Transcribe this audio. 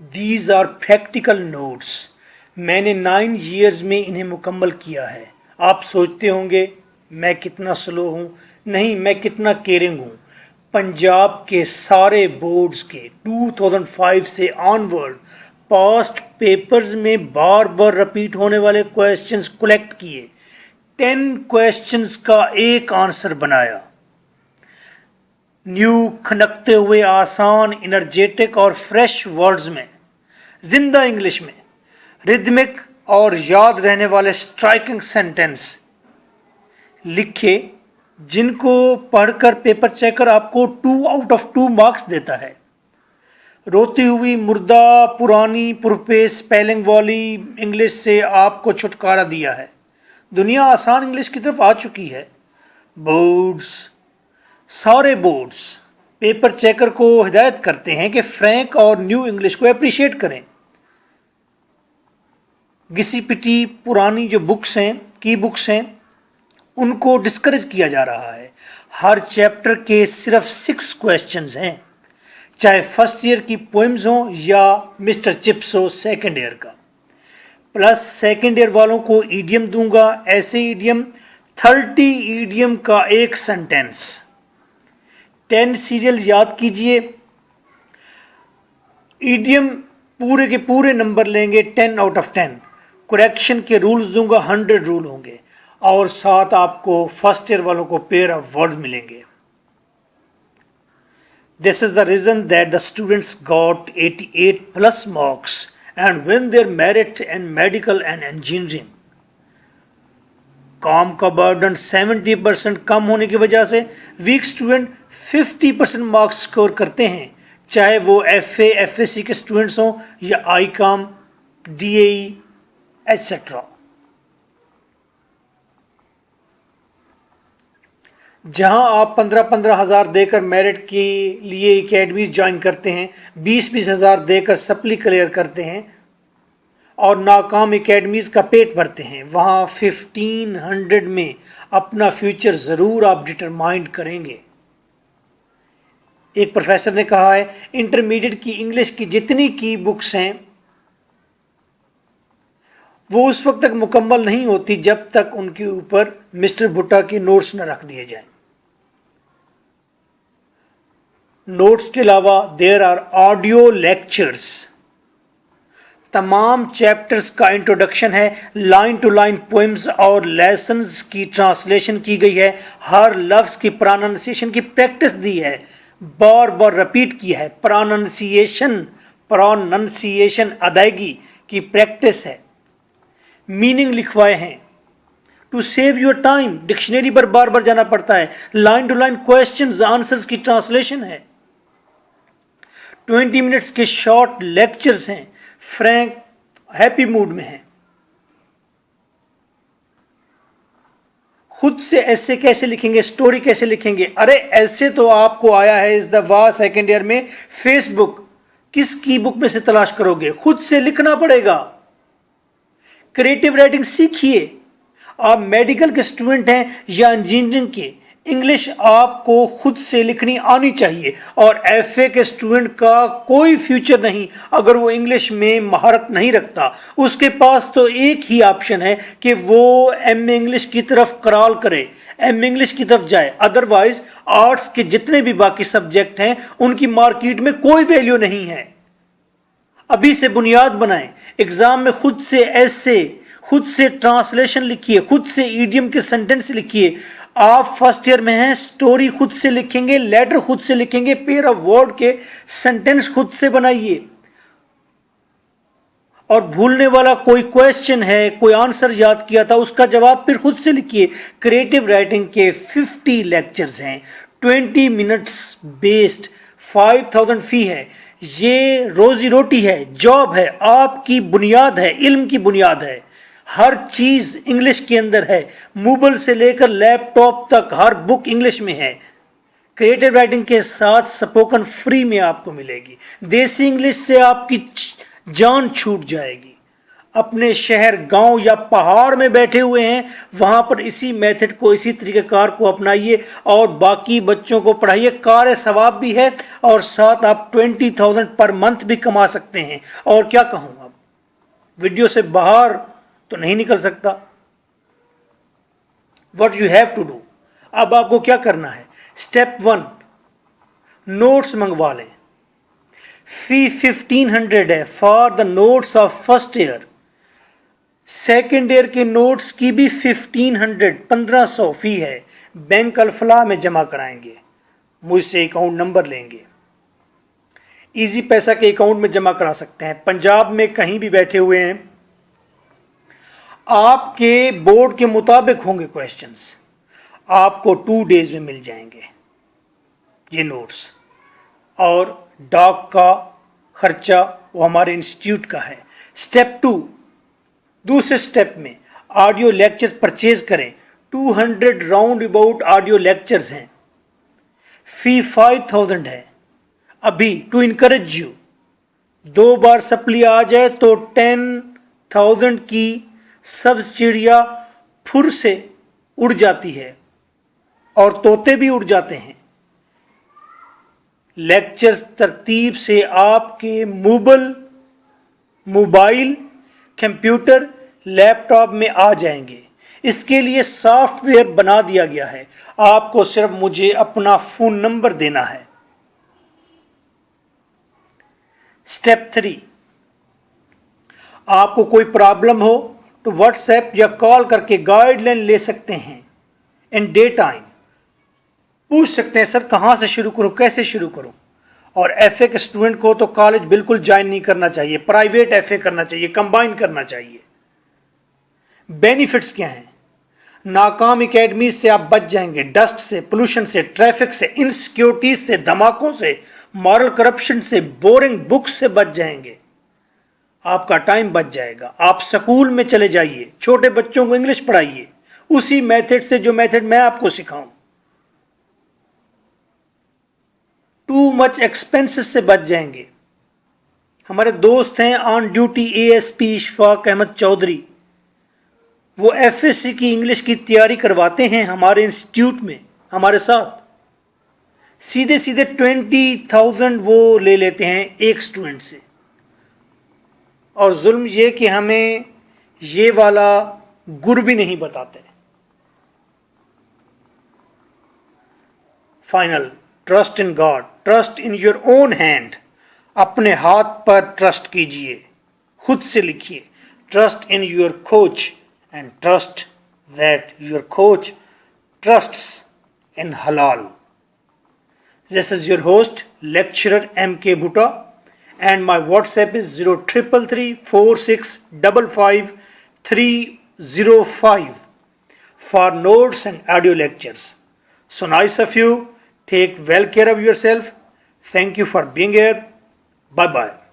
These are practical notes. मैंने 9 years में इन्हें मुकम्मल किया है। आप सोचते होंगे मैं कितना स्लो हूँ। नहीं, मैं कितना केयरिंग हूँ। पंजाब के सारे बोर्ड्स के 2005 से ऑनवर्ड पास्ट पेपर्स में बार बार रिपीट होने वाले क्वेश्चंस कलेक्ट किए, 10 क्वेश्चंस का एक आंसर बनाया। न्यू खनकते हुए आसान, इनर्जेटिक और फ्रेश वर्ड्स में, जिंदा इंग्लिश में, रिदमिक और याद रहने वाले स्ट्राइकिंग सेंटेंस लिखे, जिनको पढ़कर पेपर चेकर आपको 2 आउट ऑफ 2 मार्क्स देता है। रोती हुई मुर्दा पुरानी पुरपे स्पेलिंग वाली इंग्लिश से आपको छुटकारा दिया है। दुनिया आसान इंग्लिश की तरफ आ चुकी है। बोर्ड्स, सारे बोर्ड्स पेपर चेकर को हिदायत करते हैं कि फ्रैंक और न्यू इंग्लिश को अप्रिशिएट करें। घिसी पिटी पुरानी जो बुक्स हैं, की बुक्स हैं, उनको डिस्करेज किया जा रहा है। हर चैप्टर के सिर्फ 6 क्वेश्चंस हैं, चाहे फर्स्ट ईयर की पोएम्स हो या मिस्टर चिप्स हो सेकेंड ईयर का। प्लस सेकेंड ईयर वालों को ईडियम दूंगा, ऐसे ईडियम 30 ईडियम का एक सेंटेंस। 10 सीरियल याद कीजिए, ईडियम पूरे के पूरे नंबर लेंगे 10 आउट ऑफ 10। करेक्शन के रूल्स दूंगा, 100 रूल होंगे और साथ आपको फर्स्ट ईयर वालों को पेयर ऑफ वर्ड मिलेंगे। This is the reason that the students got 88 plus marks and win their merit in medical and engineering. काम का बर्डन 70% कम होने की वजह से वीक स्टूडेंट 50% मार्क्स स्कोर करते हैं, चाहे वो FA, FSC के स्टूडेंट्स हों या ICOM, DAE एटसेट्रा। जहां आप 15-15 हज़ार देकर मेरिट के लिए एकेडमीज ज्वाइन करते हैं, 20-20 हज़ार देकर सप्ली क्लियर करते हैं और नाकाम एकेडमीज का पेट भरते हैं, वहां 1500 में अपना फ्यूचर ज़रूर आप डिटरमाइंड करेंगे। एक प्रोफेसर ने कहा है, इंटरमीडिएट की इंग्लिश की जितनी की बुक्स हैं वो उस वक्त तक मुकम्मल नहीं होती जब तक उनके ऊपर मिस्टर भुट्टा की नोट्स न रख दिए जाएं। नोट्स के अलावा देयर आर ऑडियो लेक्चर्स। तमाम चैप्टर्स का इंट्रोडक्शन है, लाइन टू लाइन पोएम्स और लेसन्स की ट्रांसलेशन की गई है। हर लफ्ज की प्रोनाउंसिएशन की प्रैक्टिस दी है, बार बार रिपीट किया है। प्रोनाउंसिएशन अदायगी की प्रैक्टिस है। मीनिंग लिखवाए हैं। To save your time dictionary पर बार बार जाना पड़ता है। Line to line questions answers की ट्रांसलेशन है। 20 मिनट्स के शॉर्ट लेक्चर्स हैं। फ्रैंक हैप्पी मूड में है। खुद से ऐसे कैसे लिखेंगे, स्टोरी कैसे लिखेंगे? अरे ऐसे तो आपको आया है इस दफा सेकेंड ईयर में फेसबुक, किसकी बुक में से तलाश करोगे? खुद से लिखना पड़ेगा। क्रिएटिव राइटिंग सीखिए। आप मेडिकल के स्टूडेंट हैं या इंजीनियरिंग के, इंग्लिश आपको खुद से लिखनी आनी चाहिए। और एफए के स्टूडेंट का कोई फ्यूचर नहीं अगर वो इंग्लिश में महारत नहीं रखता। उसके पास तो एक ही ऑप्शन है कि वो एमए इंग्लिश की तरफ कराल करे, एमए इंग्लिश की तरफ जाए। अदरवाइज आर्ट्स के जितने भी बाकी सब्जेक्ट हैं उनकी मार्केट में कोई वैल्यू नहीं है। अभी से बुनियाद बनाएं। एग्जाम में खुद से ऐसे, खुद से ट्रांसलेशन लिखिए, खुद से ईडियम के सेंटेंस लिखिए। आप फर्स्ट ईयर में हैं, स्टोरी खुद से लिखेंगे, लेटर खुद से लिखेंगे, पेयर ऑफ वर्ड के सेंटेंस खुद से बनाइए। और भूलने वाला कोई क्वेश्चन है, कोई आंसर याद किया था, उसका जवाब फिर खुद से लिखिए। क्रिएटिव राइटिंग के 50 लेक्चर्स हैं, 20 मिनट्स बेस्ड, 5000 फी है। ये रोजी रोटी है, जॉब है, आपकी बुनियाद है, इल्म की बुनियाद है। हर चीज इंग्लिश के अंदर है, मोबाइल से लेकर लैपटॉप तक हर बुक इंग्लिश में है। क्रिएटिव राइटिंग के साथ स्पोकन फ्री में आपको मिलेगी। देसी इंग्लिश से आपकी जान छूट जाएगी। अपने शहर, गांव या पहाड़ में बैठे हुए हैं, वहां पर इसी मेथड को, इसी तरीक़ेकार को अपनाइए और बाकी बच्चों को पढ़ाइए। कार्य सवाब भी है और साथ आप 20,000 पर मंथ भी कमा सकते हैं। और क्या कहूँ, अब वीडियो से बाहर तो नहीं निकल सकता। What you have to do, अब आपको क्या करना है। स्टेप 1, नोट्स मंगवा लें। फी 1500 है for the notes of first year. Second year के नोट्स की भी 1500 फी है। बैंक अल-फलाह में जमा कराएंगे, मुझसे अकाउंट नंबर लेंगे, इजी पैसा के अकाउंट में जमा करा सकते हैं। पंजाब में कहीं भी बैठे हुए हैं, आपके बोर्ड के मुताबिक होंगे क्वेश्चंस, आपको 2 डेज में मिल जाएंगे ये नोट्स। और डाक का खर्चा वो हमारे इंस्टीट्यूट का है। स्टेप 2, दूसरे स्टेप में ऑडियो लेक्चर्स परचेज करें। 200 राउंड अबाउट ऑडियो लेक्चर्स हैं। फी 5000 है अभी, टू इनकरेज यू। 2 बार सप्ली आ जाए तो 10,000 की सब चिड़िया फुर से उड़ जाती है और तोते भी उड़ जाते हैं। लेक्चर्स तरतीब से आपके मोबाइल, कंप्यूटर, लैपटॉप में आ जाएंगे। इसके लिए सॉफ्टवेयर बना दिया गया है, आपको सिर्फ मुझे अपना फोन नंबर देना है। स्टेप 3, आपको कोई प्रॉब्लम हो तो व्हाट्सएप या कॉल करके गाइडलाइन ले सकते हैं। इन डे टाइम पूछ सकते हैं, सर कहाँ से शुरू करूँ, कैसे शुरू करूँ। और एफए के स्टूडेंट को तो कॉलेज बिल्कुल ज्वाइन नहीं करना चाहिए, प्राइवेट एफए करना चाहिए, कंबाइन करना चाहिए। बेनिफिट्स क्या हैं, नाकाम एकेडमी से आप बच जाएंगे, डस्ट से, पोल्यूशन से, ट्रैफिक से, इनसिक्योरिटीज से, धमाकों से, मॉरल करप्शन से, बोरिंग बुक्स से बच जाएंगे। आपका टाइम बच जाएगा। आप स्कूल में चले जाइए, छोटे बच्चों को इंग्लिश पढ़ाइए उसी मेथड से जो मेथड मैं आपको सिखाऊं। टू मच एक्सपेंसेस से बच जाएंगे। हमारे दोस्त हैं on duty ASP Ishfaq Ahmad Chaudhry, वो एफएससी की इंग्लिश की तैयारी करवाते हैं हमारे इंस्टीट्यूट में हमारे साथ। सीधे सीधे 20,000 वो ले लेते हैं एक स्टूडेंट से। और जुल्म ये कि हमें ये वाला गुर भी नहीं बताते। Final, trust in God, trust in your own hand. अपने हाथ पर ट्रस्ट कीजिए, खुद से लिखिए, trust in your coach and trust that your coach trusts in halal. This is your host, lecturer M.K. Bhutta, and my WhatsApp is 033346555305 for notes and audio lectures. So nice of you. Take well care of yourself. Thank you for being here. Bye bye.